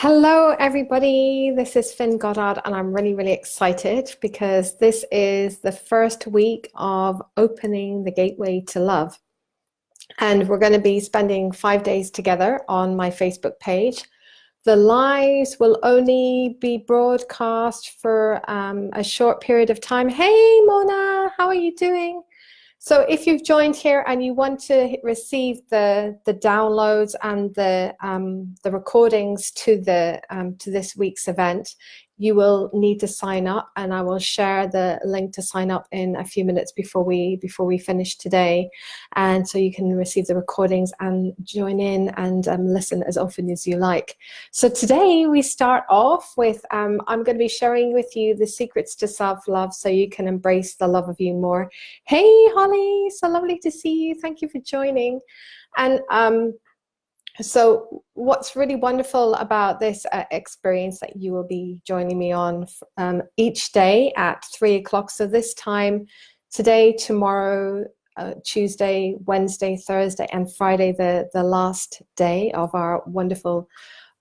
Hello, everybody. This is Finn Goddard, and I'm really excited because this is the first week of opening the gateway to love. And we're going to be spending 5 days together on my Facebook page. The lives will only be broadcast for a short period of time. Hey, Mona, how are you doing? So if you've joined here and you want to receive the downloads and the recordings to this week's event, you will need to sign up, and I will share the link to sign up in a few minutes before we finish today, and so you can receive the recordings and join in and listen as often as you like. So today we start off with I'm going to be sharing with you the secrets to self-love so you can embrace the love of you more. Hey Holly, so lovely to see you. Thank you for joining. And so what's really wonderful about this experience that you will be joining me on each day at 3 o'clock. So this time, today, tomorrow, Tuesday, Wednesday, Thursday, and Friday, the last day of our wonderful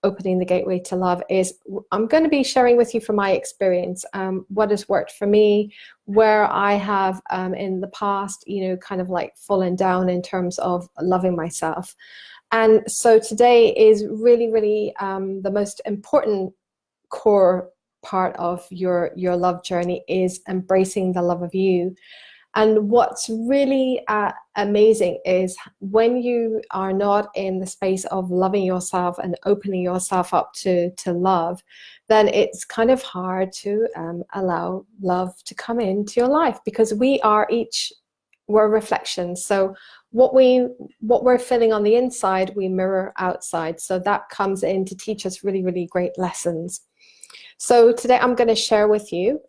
Opening the Gateway to Love, is I'm going to be sharing with you from my experience what has worked for me, where I have in the past, kind of like fallen down in terms of loving myself. And so today is really the most important core part of your love journey is embracing the love of you. And what's really amazing is when you are not in the space of loving yourself and opening yourself up to love, then it's kind of hard to allow love to come into your life, because we're reflections. So what we're feeling on the inside, we mirror outside. So that comes in to teach us really great lessons. So today I'm going to share with you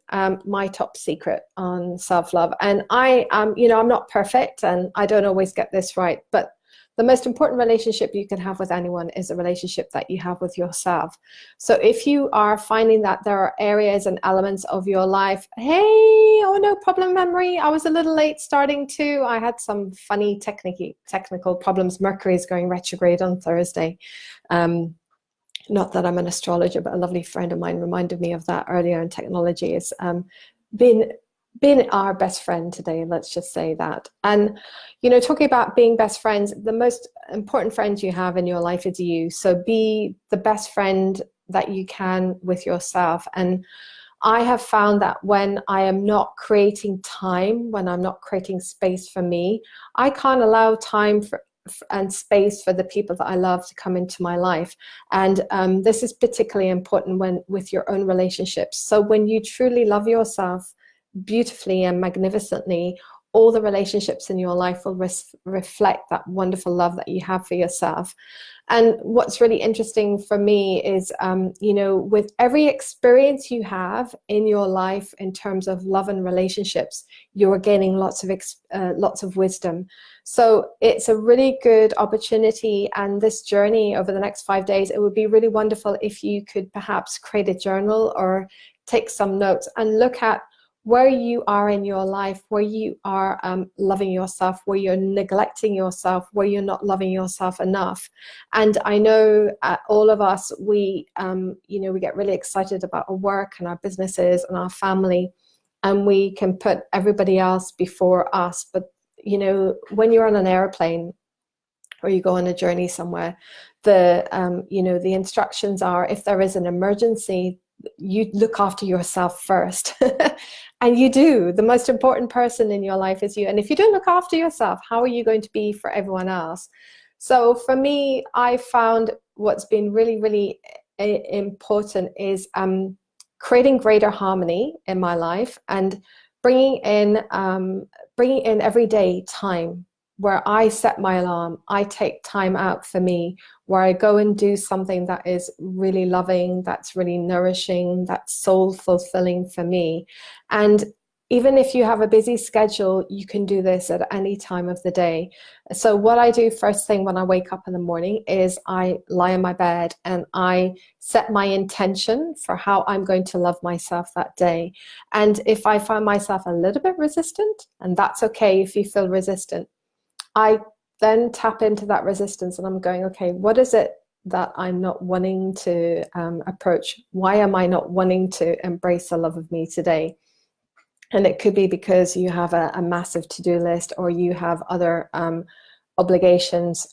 my top secret on self-love. And I'm not perfect and I don't always get this right, but the most important relationship you can have with anyone is a relationship that you have with yourself. So if you are finding that there are areas and elements of your life, hey, oh no problem, memory, I was a little late starting too. I had some funny technical problems. Mercury is going retrograde on Thursday. Not that I'm an astrologer, but a lovely friend of mine reminded me of that earlier, and technology has been our best friend today, let's just say that. And talking about being best friends, the most important friend you have in your life is you. So be the best friend that you can with yourself. And I have found that when I am not creating time, when I'm not creating space for me, I can't allow time and space for the people that I love to come into my life. And this is particularly important with your own relationships. So when you truly love yourself beautifully and magnificently, all the relationships in your life will reflect that wonderful love that you have for yourself. And what's really interesting for me is, with every experience you have in your life in terms of love and relationships, you're gaining lots of wisdom. So it's a really good opportunity, and this journey over the next 5 days, it would be really wonderful if you could perhaps create a journal or take some notes and look at where you are in your life, where you are loving yourself, where you're neglecting yourself, where you're not loving yourself enough. And I know all of us, we get really excited about our work and our businesses and our family, and we can put everybody else before us. But when you're on an airplane or you go on a journey somewhere, the instructions are, if there is an emergency, you look after yourself first. And you do. The most important person in your life is you. And if you don't look after yourself, how are you going to be for everyone else? So for me, I found what's been really important is creating greater harmony in my life and bringing in everyday time where I set my alarm. I take time out for me, where I go and do something that is really loving, that's really nourishing, that's soul fulfilling for me. And even if you have a busy schedule, you can do this at any time of the day. So what I do first thing when I wake up in the morning is I lie in my bed and I set my intention for how I'm going to love myself that day. And if I find myself a little bit resistant, and that's okay if you feel resistant, I then tap into that resistance and I'm going, okay, what is it that I'm not wanting to approach? Why am I not wanting to embrace the love of me today? And it could be because you have a massive to-do list, or you have other obligations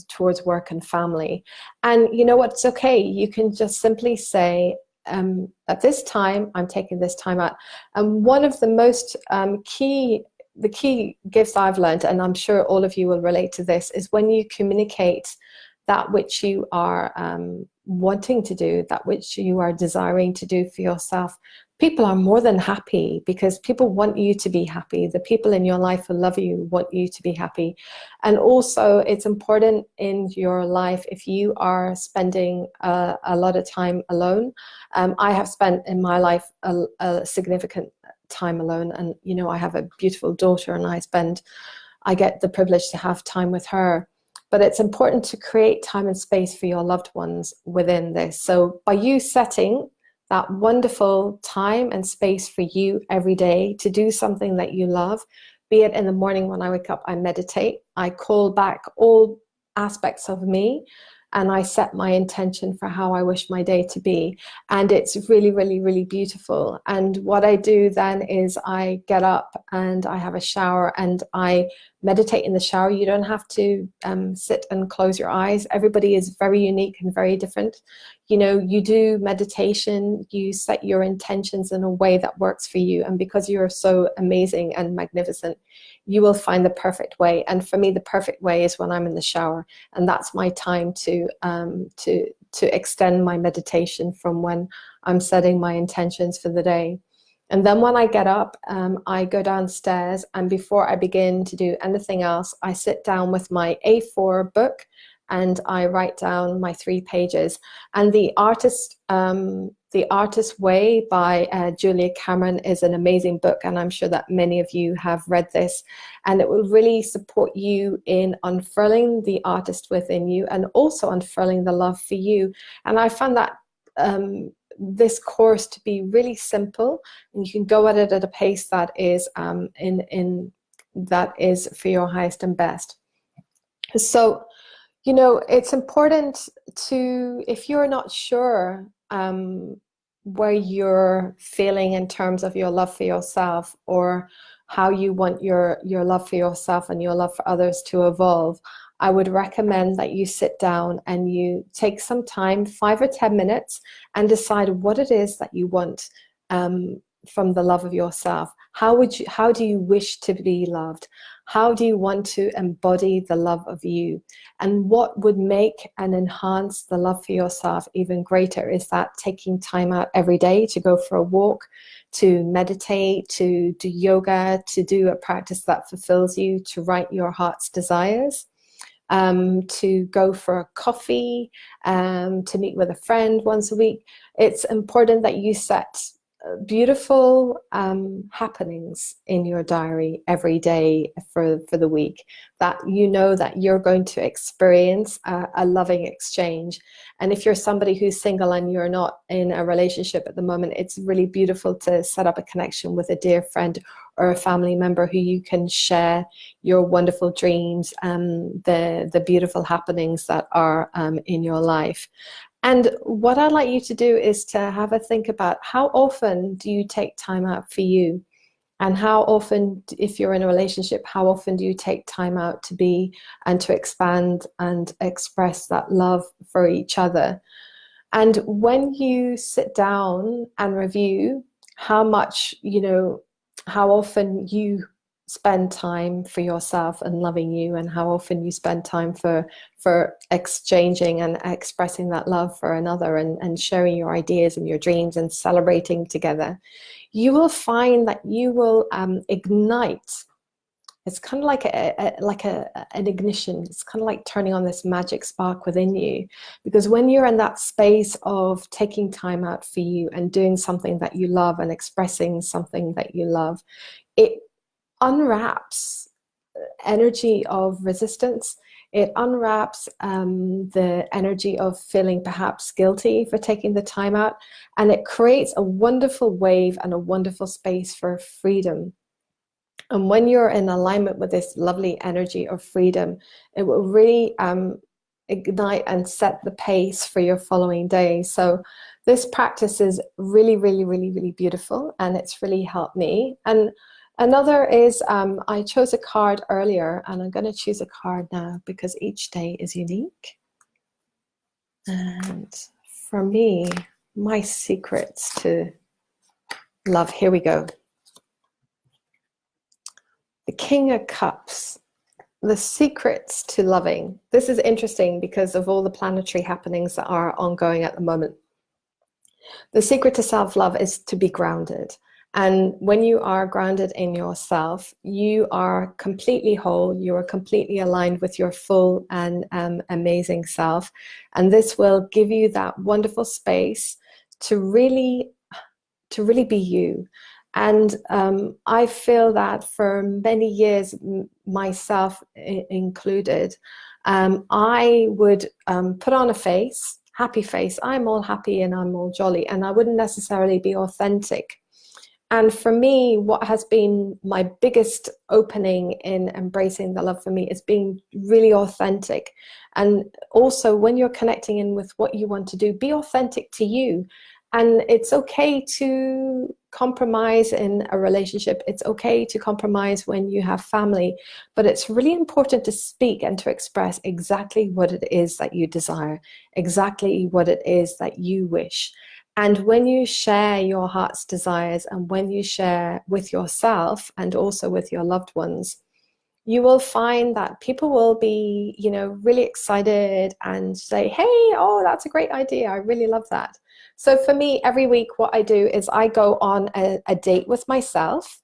towards work and family. And you know what? It's okay. You can just simply say, at this time, I'm taking this time out. And one of the most key gifts I've learned, and I'm sure all of you will relate to this, is when you communicate that which you are wanting to do, that which you are desiring to do for yourself. People are more than happy, because people want you to be happy. The people in your life who love you want you to be happy. And also, it's important in your life, if you are spending a lot of time alone. I have spent in my life a significant time alone, and you know, I have a beautiful daughter, and I get the privilege to have time with her. But it's important to create time and space for your loved ones within this. So by you setting that wonderful time and space for you every day to do something that you love, be it in the morning when I wake up, I meditate, I call back all aspects of me, and I set my intention for how I wish my day to be. And it's really, really, really beautiful. And what I do then is I get up and I have a shower and I meditate in the shower. You don't have to sit and close your eyes. Everybody is very unique and very different. You know, you do meditation, you set your intentions in a way that works for you. And because you're so amazing and magnificent, you will find the perfect way. And for me, the perfect way is when I'm in the shower. And that's my time to extend my meditation from when I'm setting my intentions for the day. And then when I get up, I go downstairs, and before I begin to do anything else, I sit down with my A4 book and I write down my 3 pages. And The Artist's Way by Julia Cameron is an amazing book, and I'm sure that many of you have read this. And it will really support you in unfurling the artist within you, and also unfurling the love for you. And I found that this course to be really simple, and you can go at it at a pace that is that is for your highest and best. So, you know, it's important to, if you're not sure where you're feeling in terms of your love for yourself, or how you want your love for yourself and your love for others to evolve, I would recommend that you sit down and you take some time, 5 or 10 minutes, and decide what it is that you want from the love of yourself. How do you wish to be loved? How do you want to embody the love of you? And what would make and enhance the love for yourself even greater is that taking time out every day to go for a walk, to meditate, to do yoga, to do a practice that fulfills you, to write your heart's desires, to go for a coffee, to meet with a friend once a week. It's important that you set beautiful happenings in your diary every day for the week, that you know that you're going to experience a loving exchange. And if you're somebody who's single and you're not in a relationship at the moment, it's really beautiful to set up a connection with a dear friend or a family member who you can share your wonderful dreams, the beautiful happenings that are in your life. And what I'd like you to do is to have a think about, how often do you take time out for you? And how often, if you're in a relationship, how often do you take time out to be and to expand and express that love for each other? And when you sit down and review how much, you know, how often you spend time for yourself and loving you, and how often you spend time for exchanging and expressing that love for another, and sharing your ideas and your dreams and celebrating together, you will find that you will ignite. It's kind of like an ignition. It's kind of like turning on this magic spark within you, because when you're in that space of taking time out for you and doing something that you love and expressing something that you love, it unwraps energy of resistance. It unwraps the energy of feeling perhaps guilty for taking the time out, and it creates a wonderful wave and a wonderful space for freedom. And when you're in alignment with this lovely energy of freedom, it will really ignite and set the pace for your following day. So this practice is really, really, really, really beautiful, and it's really helped me. And another is, I chose a card earlier, and I'm going to choose a card now because each day is unique. And for me, my secrets to love, here we go. The King of Cups. The secrets to loving. This is interesting because of all the planetary happenings that are ongoing at the moment. The secret to self-love is to be grounded. And when you are grounded in yourself, you are completely whole. You are completely aligned with your full and amazing self. And this will give you that wonderful space to really be you. And I feel that for many years, myself included, I would put on a face, happy face. I'm all happy and I'm all jolly, and I wouldn't necessarily be authentic. And for me, what has been my biggest opening in embracing the love for me is being really authentic. And also, when you're connecting in with what you want to do, be authentic to you. And it's okay to compromise in a relationship. It's okay to compromise when you have family, but it's really important to speak and to express exactly what it is that you desire, exactly what it is that you wish. And when you share your heart's desires, and when you share with yourself and also with your loved ones, you will find that people will be, you know, really excited and say, hey, oh, that's a great idea. I really love that. So for me, every week, what I do is I go on a date with myself,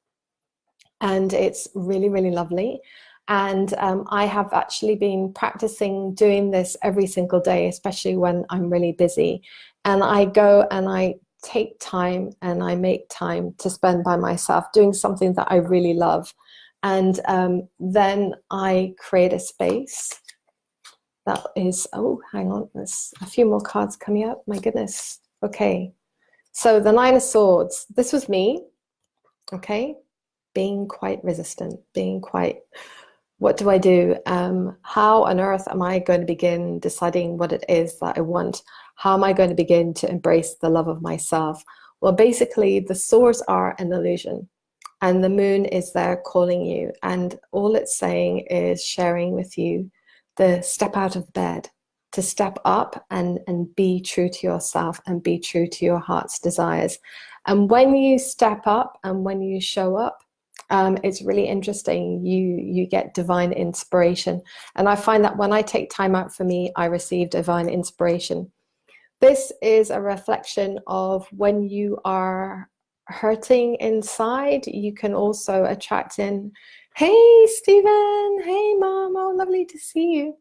and it's really, really lovely. And I have actually been practicing doing this every single day, especially when I'm really busy. And I go and I take time and I make time to spend by myself doing something that I really love. And then I create a space that is, oh, hang on, there's a few more cards coming up. My goodness. Okay. So the Nine of Swords, this was me, okay? Being quite resistant, being quite, what do I do? How on earth am I going to begin deciding what it is that I want? How am I going to begin to embrace the love of myself? Well, basically, the swords are an illusion, and the moon is there calling you. And all it's saying is sharing with you the step out of bed, to step up and be true to yourself and be true to your heart's desires. And when you step up and when you show up, it's really interesting. You get divine inspiration. And I find that when I take time out for me, I receive divine inspiration. This is a reflection of when you are hurting inside, you can also attract in, hey, Stephen, hey, Mom, oh, lovely to see you.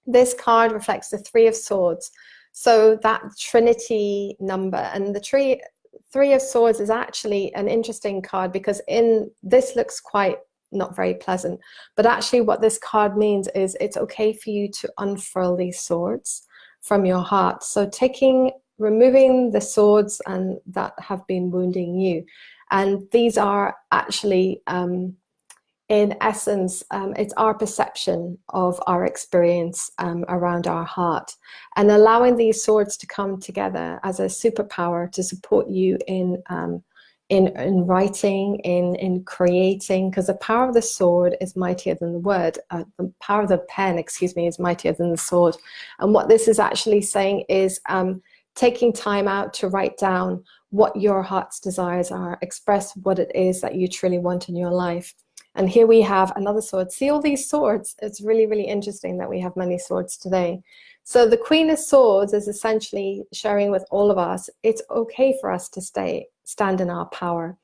This card reflects the Three of Swords. So that Trinity number, and the Three of Swords is actually an interesting card because in this looks quite not very pleasant, but actually what this card means is it's okay for you to unfurl these swords from your heart. So removing the swords and that have been wounding you. And these are actually, in essence, it's our perception of our experience around our heart, and allowing these swords to come together as a superpower to support you in writing, in creating, because the power of the sword is mightier than the word. The power of the pen, excuse me, is mightier than the sword. And what this is actually saying is taking time out to write down what your heart's desires are, express what it is that you truly want in your life. And here we have another sword. See all these swords? It's really, really interesting that we have many swords today. So the Queen of Swords is essentially sharing with all of us, it's okay for us to stand in our power.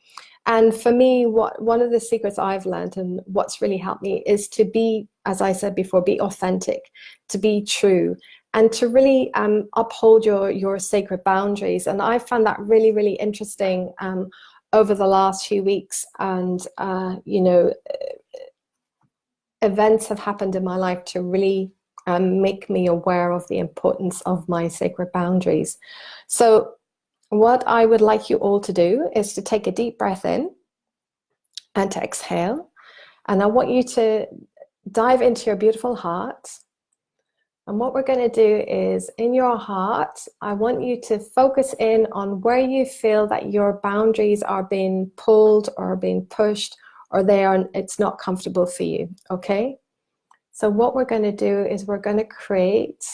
And for me, one of the secrets I've learned and what's really helped me is to be, as I said before, be authentic, to be true, and to really uphold your sacred boundaries. And I found that really, really interesting over the last few weeks. And, you know, events have happened in my life to really make me aware of the importance of my sacred boundaries. So what I would like you all to do is to take a deep breath in and to exhale. And I want you to dive into your beautiful heart. And what we're going to do is, in your heart, I want you to focus in on where you feel that your boundaries are being pulled or being pushed, or it's not comfortable for you, okay? So what we're going to do is we're going to create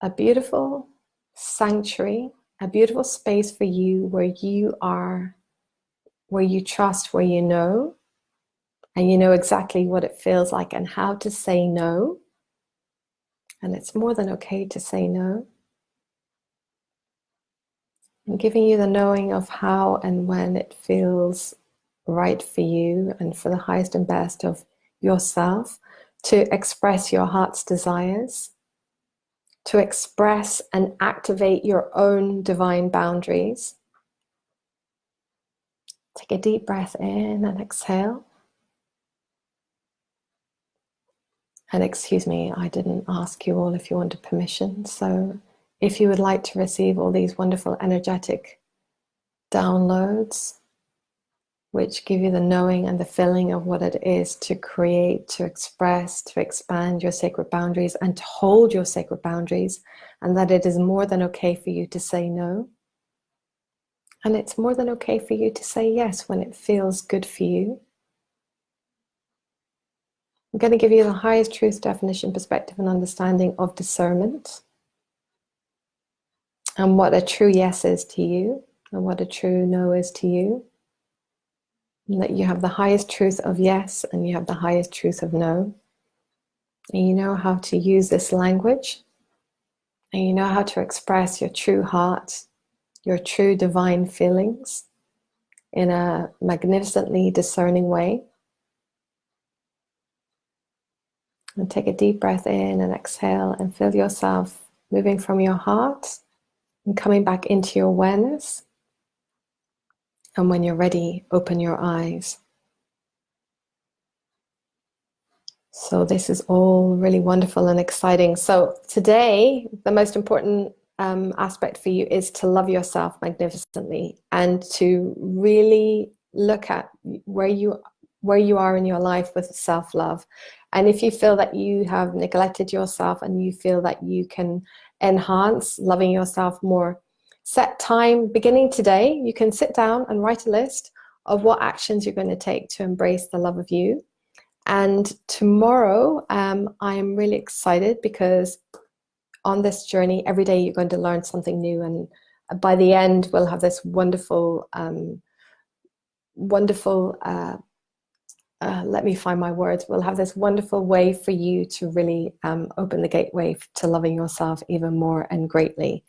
a beautiful sanctuary, a beautiful space for you where you are, where you trust, where you know, and you know exactly what it feels like and how to say no. And it's more than okay to say no. And giving you the knowing of how and when it feels right for you and for the highest and best of yourself to express your heart's desires, to express and activate your own divine boundaries. Take a deep breath in and exhale. And excuse me, I didn't ask you all if you wanted permission. So if you would like to receive all these wonderful energetic downloads, which give you the knowing and the feeling of what it is to create, to express, to expand your sacred boundaries and to hold your sacred boundaries, and that it is more than okay for you to say no. And it's more than okay for you to say yes when it feels good for you. I'm going to give you the highest truth, definition, perspective, and understanding of discernment, and what a true yes is to you, and what a true no is to you. And that you have the highest truth of yes, and you have the highest truth of no. And you know how to use this language, and you know how to express your true heart, your true divine feelings in a magnificently discerning way. And take a deep breath in and exhale and feel yourself moving from your heart and coming back into your awareness. And when you're ready, open your eyes. So this is all really wonderful and exciting. So today, the most important aspect for you is to love yourself magnificently and to really look at where you are in your life with self-love. And if you feel that you have neglected yourself and you feel that you can enhance loving yourself more, set time beginning today. You can sit down and write a list of what actions you're going to take to embrace the love of you. And tomorrow, I'm really excited because on this journey, every day you're going to learn something new. And by the end, we'll have this wonderful, let me find my words. We'll have this wonderful way for you to really open the gateway to loving yourself even more and greatly.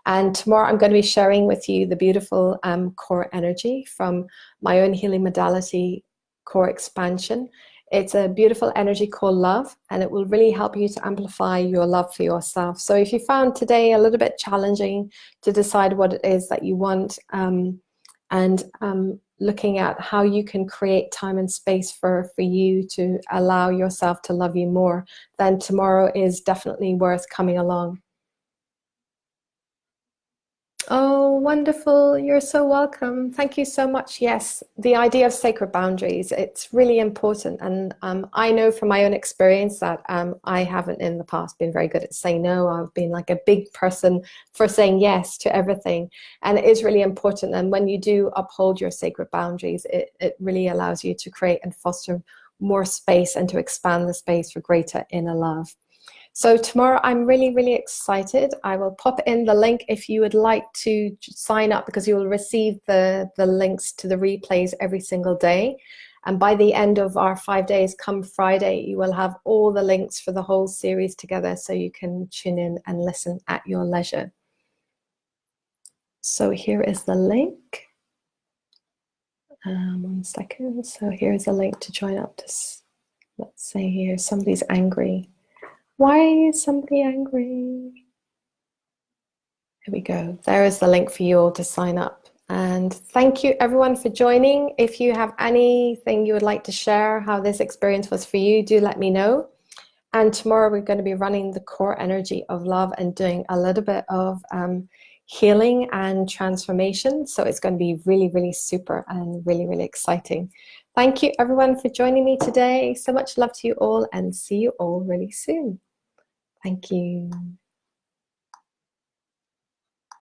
And tomorrow I'm going to be sharing with you the beautiful core energy from my own healing modality, Core Expansion. It's a beautiful energy called love, and it will really help you to amplify your love for yourself. So if you found today a little bit challenging to decide what it is that you want, looking at how you can create time and space for you to allow yourself to love you more, then tomorrow is definitely worth coming along. Oh, wonderful. You're so welcome. Thank you so much. Yes, the idea of sacred boundaries, it's really important. And I know from my own experience that I haven't in the past been very good at saying no. I've been like a big person for saying yes to everything. And it is really important. And when you do uphold your sacred boundaries, it really allows you to create and foster more space and to expand the space for greater inner love. So tomorrow I'm really, really excited. I will pop in the link if you would like to sign up, because you will receive the links to the replays every single day. And by the end of our 5 days, come Friday, you will have all the links for the whole series together so you can tune in and listen at your leisure. So here is the link. 1 second. So here's a link to join up to, let's say here, somebody's angry. Why is somebody angry? Here we go. There is the link for you all to sign up. And thank you everyone for joining. If you have anything you would like to share, how this experience was for you, do let me know. And tomorrow we're going to be running the core energy of love and doing a little bit of healing and transformation. So it's going to be really, really super and really, really exciting. Thank you everyone for joining me today. So much love to you all, and see you all really soon. Thank you.